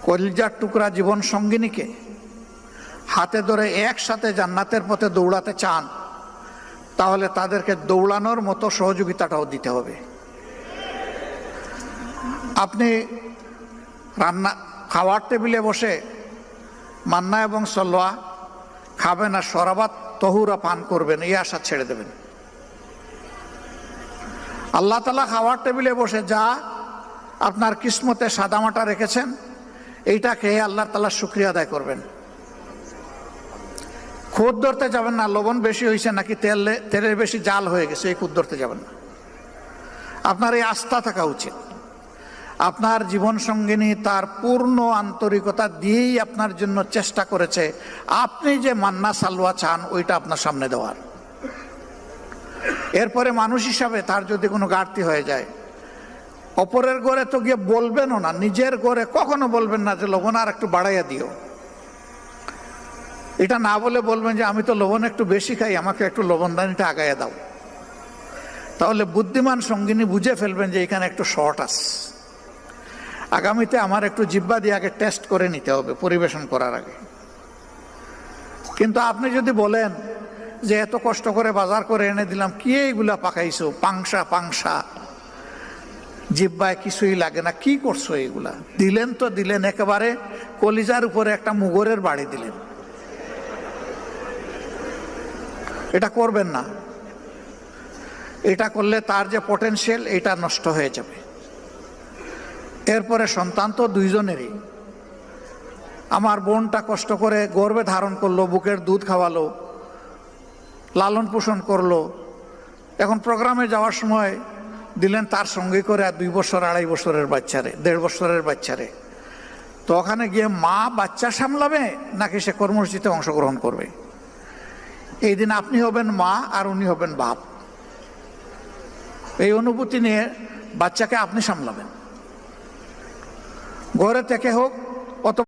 কলিজার টুকরা জীবন সঙ্গিনীকে হাতে ধরে একসাথে জান্নাতের পথে দৌড়াতে চান, তাহলে তাদেরকে দৌড়ানোর মতো সহযোগিতাটাও দিতে হবে। আপনি খাওয়ার টেবিলে বসে মান্না এবং সলোয়া খাবেন আর শরাবাত তহুরা পান করবেন, এই আশা ছেড়ে দেবেন। আল্লাহ তাআলা খাওয়ার টেবিলে বসে যা আপনার কিসমতে সাদামাটা রেখেছেন, এইটা খেয়ে আল্লাহ তাআলার শুকরিয়া আদায় করবেন। খুদ ধরতে যাবেন না, লবণ বেশি হয়েছে নাকি তেলের বেশি জাল হয়ে গেছে, এই খুদ ধরতে যাবেন না। আপনার এই আস্থা থাকা উচিত, আপনার জীবন সঙ্গিনী তার পূর্ণ আন্তরিকতা দিয়েই আপনার জন্য চেষ্টা করেছে আপনি যে মান্না সালোয়া চান ওইটা আপনার সামনে দেওয়ার। এরপরে মানুষ হিসাবে তার যদি কোনো ঘাটতি হয়ে যায়, অপরের ঘরে তো গিয়ে বলবেনও না, নিজের ঘরে কখনো বলবেন না যে লবণ আর একটু বাড়াইয়া দিও। এটা না বলে বলবেন যে আমি তো লবণ একটু বেশি খাই, আমাকে একটু লবণদানিটা আগাইয়া দাও। তাহলে বুদ্ধিমান সঙ্গিনী বুঝে ফেলবেন যে এখানে একটু শর্ট আছে, আগামীতে আমার একটু জিহ্বা দিয়ে আগে টেস্ট করে নিতে হবে পরিবেশন করার আগে। কিন্তু আপনি যদি বলেন যে এত কষ্ট করে বাজার করে এনে দিলাম, কি এইগুলা পাকাইছো, পাংশা জিহ্বায় কিছুই লাগে না, কি করছো এইগুলা, দিলেন তো দিলেন একেবারে কলিজার উপরে একটা মুগরের বাড়ি দিলেন। এটা করবেন না। এটা করলে তার যে পটেনশিয়াল এটা নষ্ট হয়ে যাবে। এরপরে সন্তান তো দুইজনেরই। আমার বোনটা কষ্ট করে গর্ভে ধারণ করলো, বুকের দুধ খাওয়ালো, লালন পোষণ করলো, এখন প্রোগ্রামে যাওয়ার সময় দিলেন তার সঙ্গে করে 2 বছর 2.5 বছরের বাচ্চারে, 1.5 বছরের বাচ্চারে। তো ওখানে গিয়ে মা বাচ্চা সামলাবে নাকি সে কর্মসূচিতে অংশগ্রহণ করবে? এই দিন আপনি হবেন মা আর উনি হবেন বাপ। এই অনুভূতি নিয়ে বাচ্চাকে আপনি সামলাবেন, ঘরে থেকে হোক অত